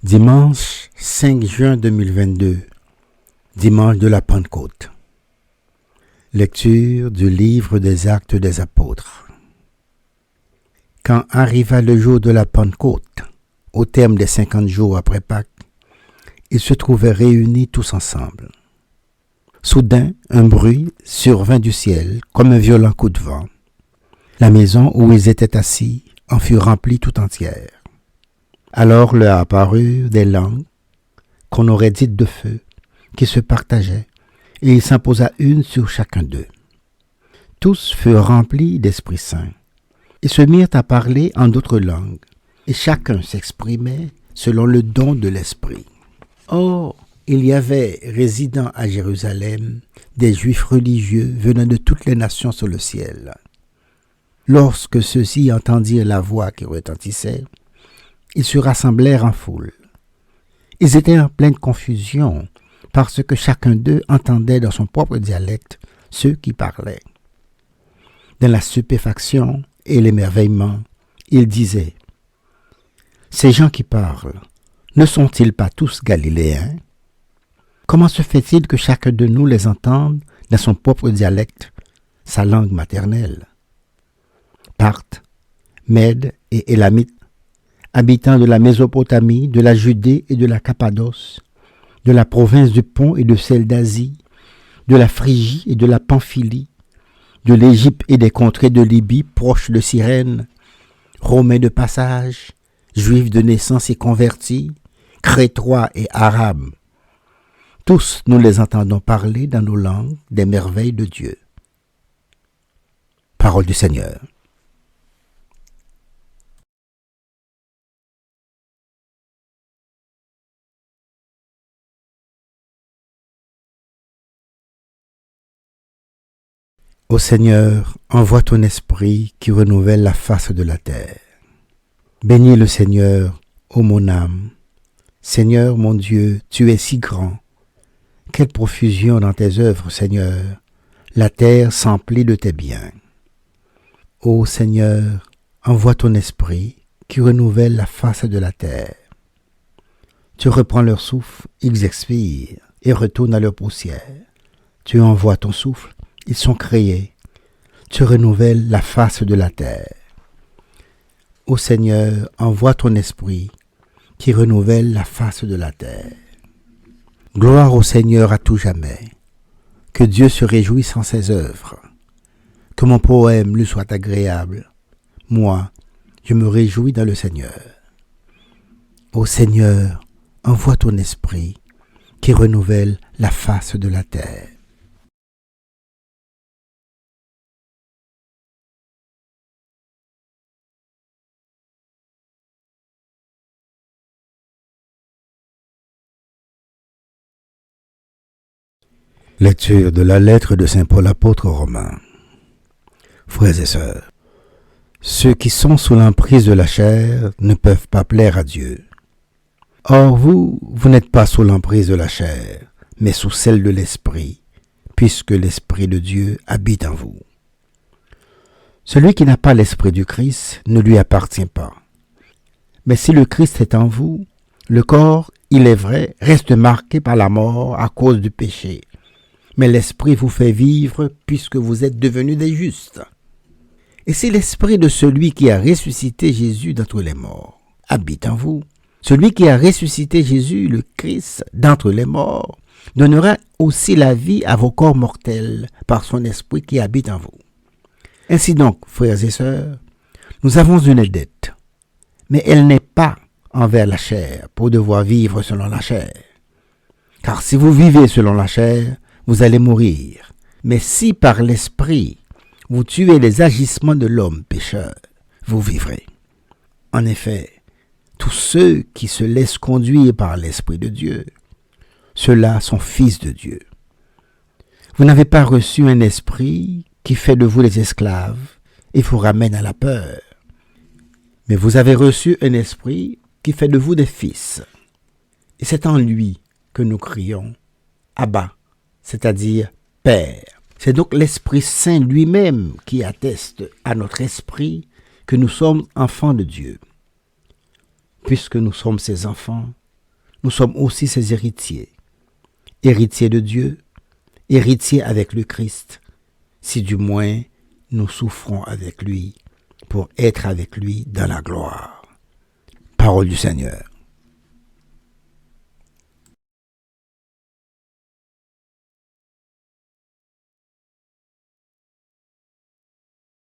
Dimanche 5 juin 2022, dimanche de la Pentecôte. Lecture du livre des Actes des Apôtres. Quand arriva le jour de la Pentecôte, au terme des 50 jours après Pâques, ils se trouvaient réunis tous ensemble. Soudain, un bruit survint du ciel comme un violent coup de vent. La maison où ils étaient assis en fut remplie tout entière. Alors leur apparurent des langues qu'on aurait dites de feu, qui se partageaient, et il s'imposa une sur chacun d'eux. Tous furent remplis d'Esprit Saint. Ils se mirent à parler en d'autres langues, et chacun s'exprimait selon le don de l'Esprit. Or, il y avait résidant à Jérusalem des Juifs religieux venant de toutes les nations sur le ciel. Lorsque ceux-ci entendirent la voix qui retentissait, ils se rassemblèrent en foule. Ils étaient en pleine confusion, parce que chacun d'eux entendait dans son propre dialecte ceux qui parlaient. Dans la stupéfaction et l'émerveillement, ils disaient : « Ces gens qui parlent, ne sont-ils pas tous galiléens ? Comment se fait-il que chacun de nous les entende dans son propre dialecte, sa langue maternelle ? Parthes, Mèdes et Élamites, habitants de la Mésopotamie, de la Judée et de la Cappadoce, de la province du Pont et de celle d'Asie, de la Phrygie et de la Pamphylie, de l'Égypte et des contrées de Libye proches de Cyrène, Romains de passage, Juifs de naissance et convertis, Crétois et Arabes. Tous nous les entendons parler dans nos langues des merveilles de Dieu. Parole du Seigneur. Ô Seigneur, envoie ton esprit qui renouvelle la face de la terre. Bénis le Seigneur, ô mon âme. Seigneur mon Dieu, tu es si grand. Quelle profusion dans tes œuvres, Seigneur. La terre s'emplit de tes biens. Ô Seigneur, envoie ton esprit qui renouvelle la face de la terre. Tu reprends leur souffle, ils expirent et retournent à leur poussière. Tu envoies ton souffle, ils sont créés. Tu renouvelles la face de la terre. Ô Seigneur, envoie ton esprit qui renouvelle la face de la terre. Gloire au Seigneur à tout jamais. Que Dieu se réjouisse en ses œuvres. Que mon poème lui soit agréable. Moi, je me réjouis dans le Seigneur. Ô Seigneur, envoie ton esprit qui renouvelle la face de la terre. Lecture de la lettre de saint Paul apôtre aux Romains. Frères et sœurs, ceux qui sont sous l'emprise de la chair ne peuvent pas plaire à Dieu. Or vous n'êtes pas sous l'emprise de la chair, mais sous celle de l'esprit, puisque l'esprit de Dieu habite en vous. Celui qui n'a pas l'esprit du Christ ne lui appartient pas. Mais si le Christ est en vous, le corps, il est vrai, reste marqué par la mort à cause du péché. Mais l'Esprit vous fait vivre puisque vous êtes devenus des justes. Et si l'Esprit de celui qui a ressuscité Jésus d'entre les morts habite en vous, celui qui a ressuscité Jésus, le Christ, d'entre les morts, donnera aussi la vie à vos corps mortels par son Esprit qui habite en vous. Ainsi donc, frères et sœurs, nous avons une dette, mais elle n'est pas envers la chair pour devoir vivre selon la chair. Car si vous vivez selon la chair, vous allez mourir. Mais si par l'esprit, vous tuez les agissements de l'homme pécheur, vous vivrez. En effet, tous ceux qui se laissent conduire par l'Esprit de Dieu, ceux-là sont fils de Dieu. Vous n'avez pas reçu un esprit qui fait de vous des esclaves et vous ramène à la peur. Mais vous avez reçu un esprit qui fait de vous des fils. Et c'est en lui que nous crions « Abba », c'est-à-dire « Père ». C'est donc l'Esprit Saint lui-même qui atteste à notre esprit que nous sommes enfants de Dieu. Puisque nous sommes ses enfants, nous sommes aussi ses héritiers. Héritiers de Dieu, héritiers avec le Christ, si du moins nous souffrons avec lui pour être avec lui dans la gloire. Parole du Seigneur.